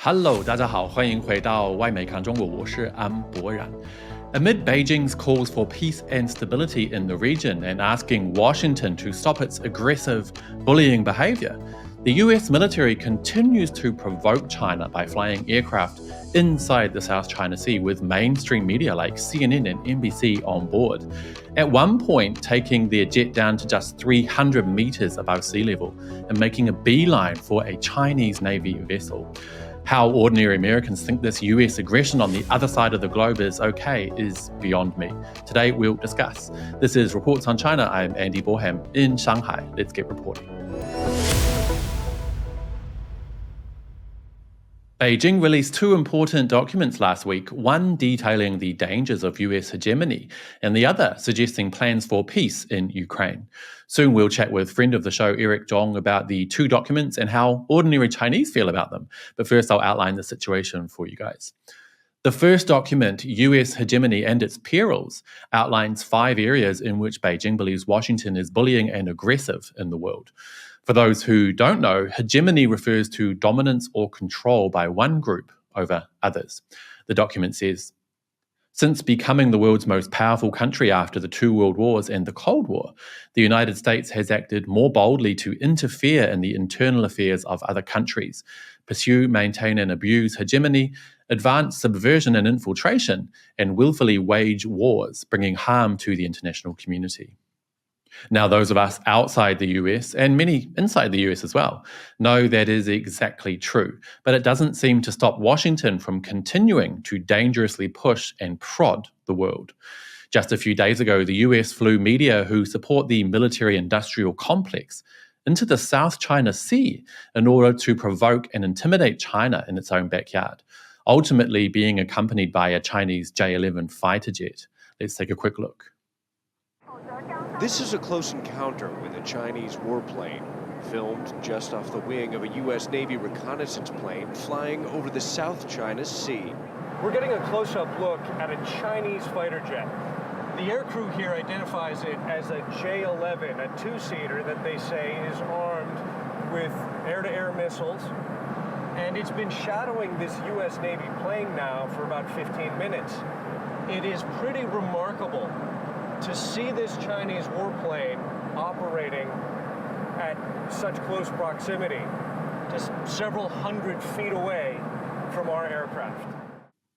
Hello，大家好，欢迎回到外媒看中国，我是安博然。Amid Beijing's calls for peace and stability in the region and asking Washington to stop its aggressive bullying behavior, the US military continues to provoke China by flying aircraft inside the South China Sea with mainstream media like CNN and NBC on board. At one point, taking their jet down to just 300 meters above sea level and making a beeline for a Chinese Navy vessel. How ordinary Americans think this US aggression on the other side of the globe is okay is beyond me. Today we'll discuss. This is Reports on China. I'm Andy Boreham in Shanghai. Let's get reporting. Beijing released two important documents last week, one detailing the dangers of US hegemony and the other suggesting plans for peace in Ukraine. Soon we'll chat with friend of the show Eric Zhong about the two documents and how ordinary Chinese feel about them. But first I'll outline the situation for you guys. The first document, US Hegemony and Its Perils, outlines 5 areas in which Beijing believes Washington is bullying and aggressive in the world. For those who don't know, hegemony refers to dominance or control by one group over others. The document says, since becoming the world's most powerful country after the 2 world wars and the Cold War, the United States has acted more boldly to interfere in the internal affairs of other countries, pursue, maintain and abuse hegemony, advance subversion and infiltration, and willfully wage wars, bringing harm to the international community. Now, those of us outside the US, and many inside the US as well, know that is exactly true, but it doesn't seem to stop Washington from continuing to dangerously push and prod the world. Just a few days ago, the US flew media who support the military-industrial complex into the South China Sea in order to provoke and intimidate China in its own backyard, ultimately being accompanied by a Chinese J-11 fighter jet. Let's take a quick look. This is a close encounter with a Chinese warplane, filmed just off the wing of a U.S. Navy reconnaissance plane flying over the South China Sea. We're getting a close-up look at a Chinese fighter jet. The aircrew here identifies it as a J-11, a two-seater that they say is armed with air-to-air missiles, and it's been shadowing this U.S. Navy plane now for about 15 minutes. It is pretty remarkable to see this Chinese warplane operating at such close proximity, just several hundred feet away from our aircraft.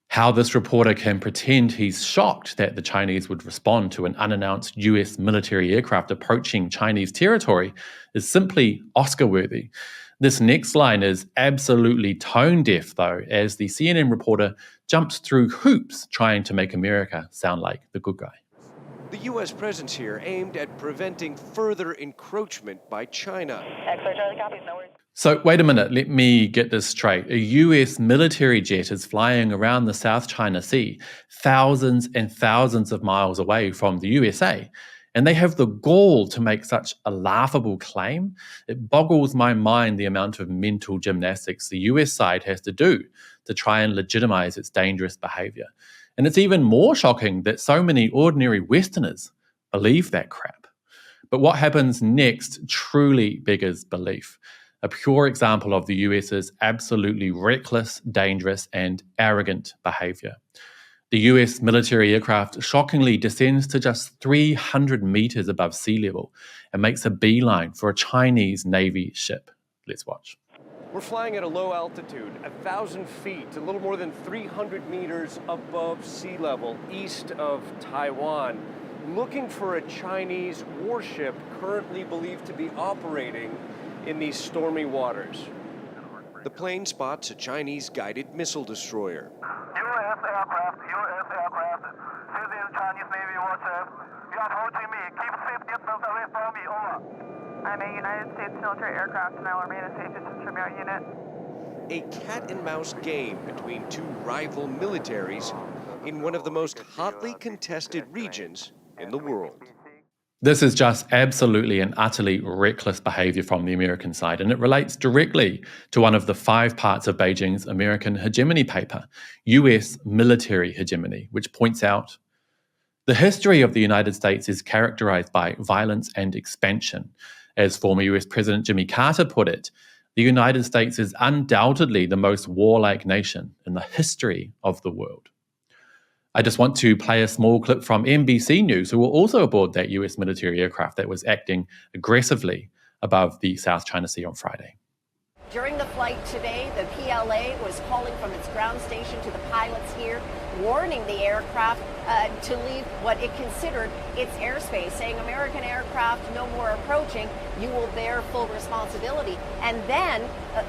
How this reporter can pretend he's shocked that the Chinese would respond to an unannounced US military aircraft approaching Chinese territory is simply Oscar-worthy. This next line is absolutely tone-deaf, though, as the CNN reporter jumps through hoops trying to make America sound like the good guy. The U.S. presence here aimed at preventing further encroachment by China. So wait a minute, let me get this straight. A US military jet is flying around the South China Sea, thousands and thousands of miles away from the USA, and they have the gall to make such a laughable claim. It boggles my mind the amount of mental gymnastics the US side has to do to try and legitimize its dangerous behavior. And it's even more shocking that so many ordinary Westerners believe that crap. But what happens next truly beggars belief. A pure example of the US's absolutely reckless, dangerous, and arrogant behavior. The US military aircraft shockingly descends to just 300 meters above sea level and makes a beeline for a Chinese Navy ship. Let's watch. We're flying at a low altitude, 1,000 feet, a little more than 300 meters above sea level, east of Taiwan, looking for a Chinese warship currently believed to be operating in these stormy waters. The plane spots a Chinese guided missile destroyer. U.S. aircraft, this is Chinese Navy warship. You are approaching me, keep safe distance away from me, over. I'm a United States military aircraft and I will remain a safe distance from your unit. A cat-and-mouse game between two rival militaries in one of the most hotly contested regions in the world. This is just absolutely and utterly reckless behavior from the American side, and it relates directly to one of the 5 parts of Beijing's American hegemony paper, US military hegemony, which points out the history of the United States is characterized by violence and expansion. As former US President Jimmy Carter put it, the United States is undoubtedly the most warlike nation in the history of the world. I just want to play a small clip from NBC News, who were also aboard that US military aircraft that was acting aggressively above the South China Sea on Friday. During the flight today, the PLA was calling from its ground station to the pilots here, warning the aircraft to leave what it considered its airspace, saying American aircraft no more approaching, you will bear full responsibility. And then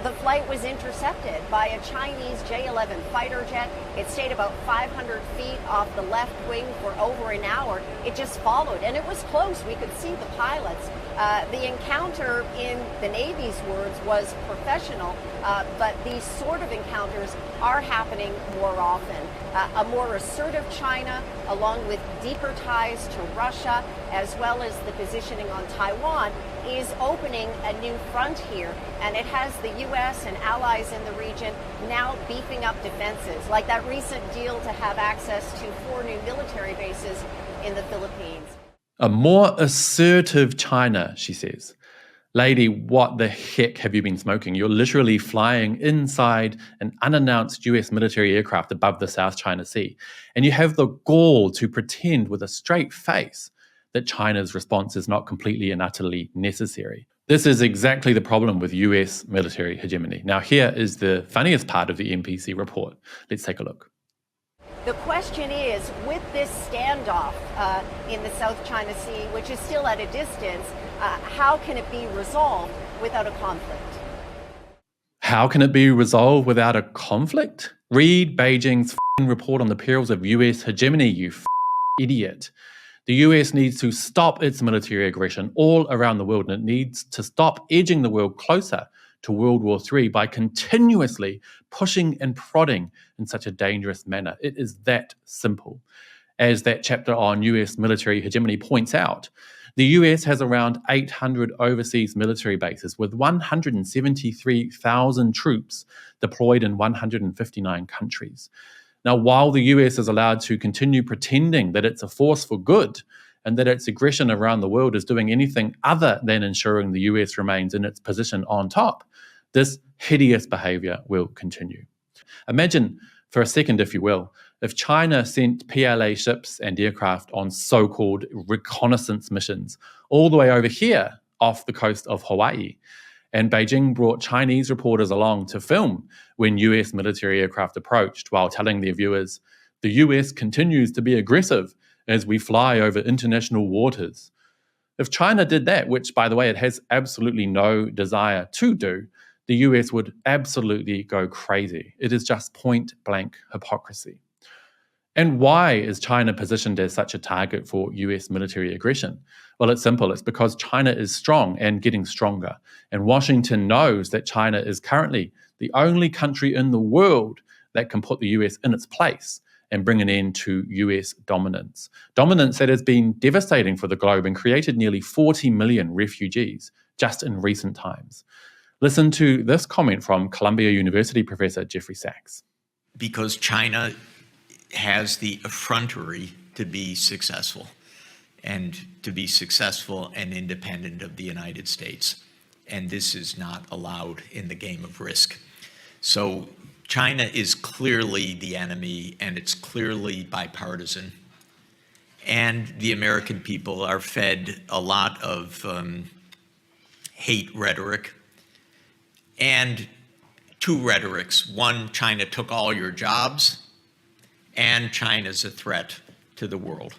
the flight was intercepted by a Chinese J-11 fighter jet. It stayed about 500 feet off the left wing for over an hour. It just followed, and it was close. We could see the pilots. The encounter, in the Navy's words, was professional, but these sort of encounters are happening more often. A more assertive China, along with deeper ties to Russia, as well as the positioning on Taiwan, is opening a new front here, and it has the U.S. and allies in the region now beefing up defenses, like that recent deal to have access to 4 new military bases in the Philippines. A more assertive China, she says. Lady, what the heck have you been smoking? You're literally flying inside an unannounced US military aircraft above the South China Sea, and you have the gall to pretend with a straight face that China's response is not completely and utterly necessary. This is exactly the problem with US military hegemony. Now, here is the funniest part of the NPC report. Let's take a look. The question is, with this standoff in the South China Sea, which is still at a distance, how can it be resolved without a conflict? How can it be resolved without a conflict? Read Beijing's report on the perils of US hegemony, you idiot. The US needs to stop its military aggression all around the world, and it needs to stop edging the world closer to World War III by continuously pushing and prodding in such a dangerous manner. It is that simple. As that chapter on US military hegemony points out, the US has around 800 overseas military bases with 173,000 troops deployed in 159 countries. Now, while the US is allowed to continue pretending that it's a force for good and that its aggression around the world is doing anything other than ensuring the US remains in its position on top, this hideous behaviour will continue. Imagine for a second, if you will, if China sent PLA ships and aircraft on so-called reconnaissance missions all the way over here off the coast of Hawaii, and Beijing brought Chinese reporters along to film when US military aircraft approached while telling their viewers, the US continues to be aggressive as we fly over international waters. If China did that, which, by the way, it has absolutely no desire to do, the US would absolutely go crazy. It is just point-blank hypocrisy. And why is China positioned as such a target for US military aggression? Well, it's simple. It's because China is strong and getting stronger. And Washington knows that China is currently the only country in the world that can put the US in its place and bring an end to US dominance. Dominance that has been devastating for the globe and created nearly 40 million refugees just in recent times. Listen to this comment from Columbia University professor Jeffrey Sachs. Because China has the effrontery to be successful and independent of the United States. And this is not allowed in the game of risk. So China is clearly the enemy, and it's clearly bipartisan. And the American people are fed a lot of hate rhetoric. And 2 rhetorics. One, China took all your jobs, and China's a threat to the world.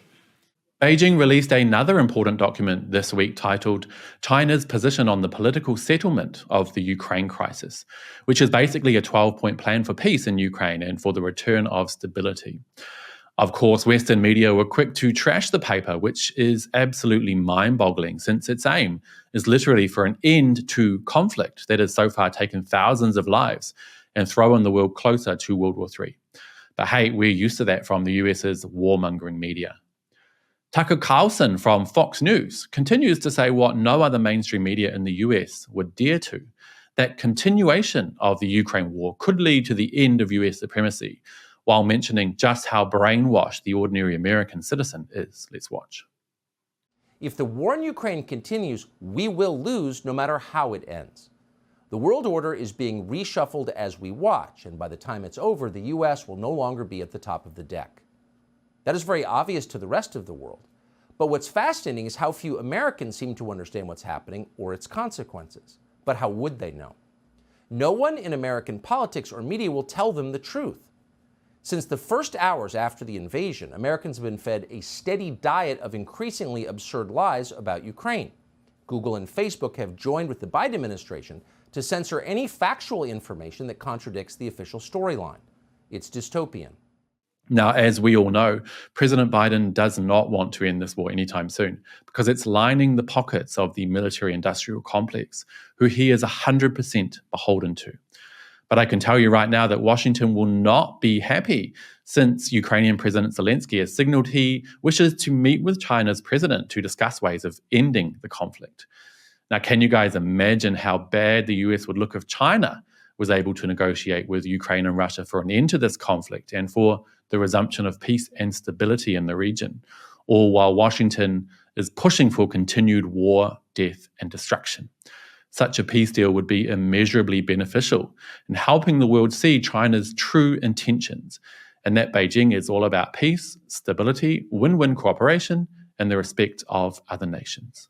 Beijing released another important document this week titled China's Position on the Political Settlement of the Ukraine Crisis, which is basically a 12-point plan for peace in Ukraine and for the return of stability. Of course, Western media were quick to trash the paper, which is absolutely mind-boggling since its aim is literally for an end to conflict that has so far taken thousands of lives and thrown the world closer to World War III. But hey, we're used to that from the US's warmongering media. Tucker Carlson from Fox News continues to say what no other mainstream media in the US would dare to, that continuation of the Ukraine war could lead to the end of US supremacy, while mentioning just how brainwashed the ordinary American citizen is. Let's watch. If the war in Ukraine continues, we will lose no matter how it ends. The world order is being reshuffled as we watch, and by the time it's over, the U.S. will no longer be at the top of the deck. That is very obvious to the rest of the world. But what's fascinating is how few Americans seem to understand what's happening or its consequences. But how would they know? No one in American politics or media will tell them the truth. Since the first hours after the invasion, Americans have been fed a steady diet of increasingly absurd lies about Ukraine. Google and Facebook have joined with the Biden administration to censor any factual information that contradicts the official storyline. It's dystopian. Now, as we all know, President Biden does not want to end this war anytime soon because it's lining the pockets of the military-industrial complex, who he is 100% beholden to. But I can tell you right now that Washington will not be happy, since Ukrainian President Zelensky has signaled he wishes to meet with China's president to discuss ways of ending the conflict. Now, can you guys imagine how bad the US would look if China was able to negotiate with Ukraine and Russia for an end to this conflict and for the resumption of peace and stability in the region, all while Washington is pushing for continued war, death, and destruction? Such a peace deal would be immeasurably beneficial in helping the world see China's true intentions, and that Beijing is all about peace, stability, win-win cooperation, and the respect of other nations.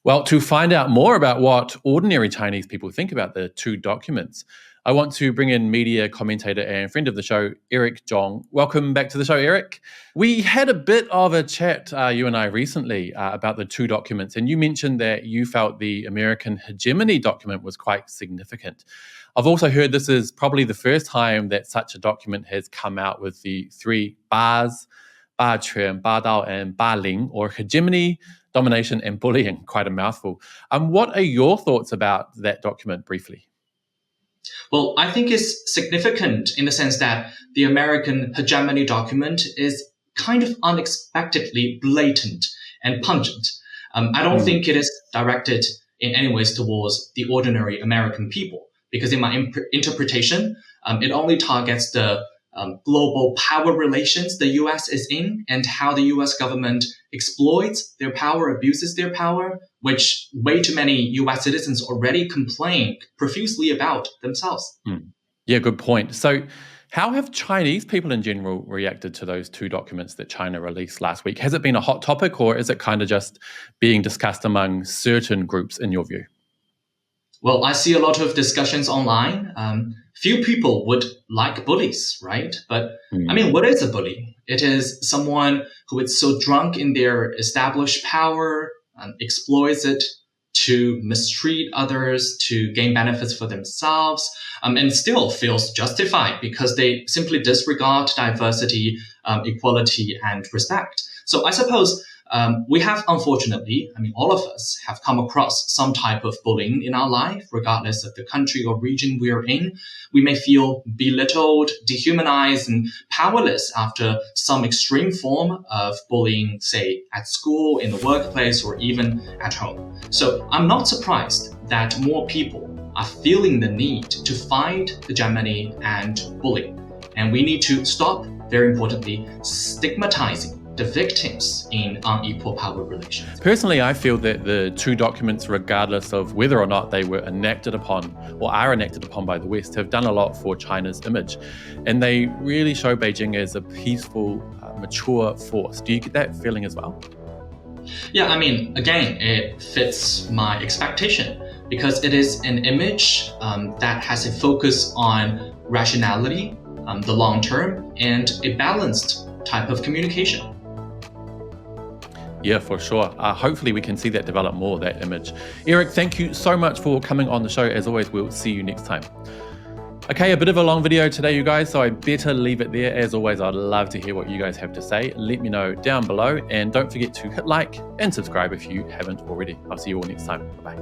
Well, to find out more about what ordinary Chinese people think about the two documents, I want to bring in media commentator and friend of the show, Eric Zhong. Welcome back to the show, Eric. We had a bit of a chat, you and I, recently about the two documents, and you mentioned that you felt the American hegemony document was quite significant. I've also heard this is probably the first time that such a document has come out with the three bars, 霸权, 霸道, and 霸凌, or hegemony, domination, and bullying. Quite a mouthful. What are your thoughts about that document, briefly? Well, I think it's significant in the sense that the American hegemony document is kind of unexpectedly blatant and pungent. I don't think it is directed in any ways towards the ordinary American people, because in my interpretation, it only targets the global power relations the U.S. is in and how the U.S. government exploits their power, abuses their power, which way too many U.S. citizens already complain profusely about themselves. Yeah, good point. So how have Chinese people in general reacted to those two documents that China released last week? Has it been a hot topic, or is it kind of just being discussed among certain groups, in your view? Well, I see a lot of discussions online. Few people would like bullies, right? But I mean, what is a bully? It is someone who is so drunk in their established power, exploits it to mistreat others, to gain benefits for themselves, and still feels justified because they simply disregard diversity, equality, and respect. So I suppose we have, unfortunately, all of us have come across some type of bullying in our life, regardless of the country or region we are in. We may feel belittled, dehumanized, and powerless after some extreme form of bullying, say, at school, in the workplace, or even at home. So I'm not surprised that more people are feeling the need to fight hegemony and bullying. And we need to stop, very importantly, stigmatizing the victims in unequal power relations. Personally, I feel that the two documents, regardless of whether or not they were enacted upon or are enacted upon by the West, have done a lot for China's image. And they really show Beijing as a peaceful, mature force. Do you get that feeling as well? Yeah, again, it fits my expectation because it is an image that has a focus on rationality, the long term, and a balanced type of communication. Yeah, for sure. Hopefully we can see that develop more, that image. Eric, thank you so much for coming on the show. As always, we'll see you next time. Okay, a bit of a long video today, you guys, so I better leave it there. As always, I'd love to hear what you guys have to say. Let me know down below, and don't forget to hit like and subscribe if you haven't already. I'll see you all next time. Bye-bye.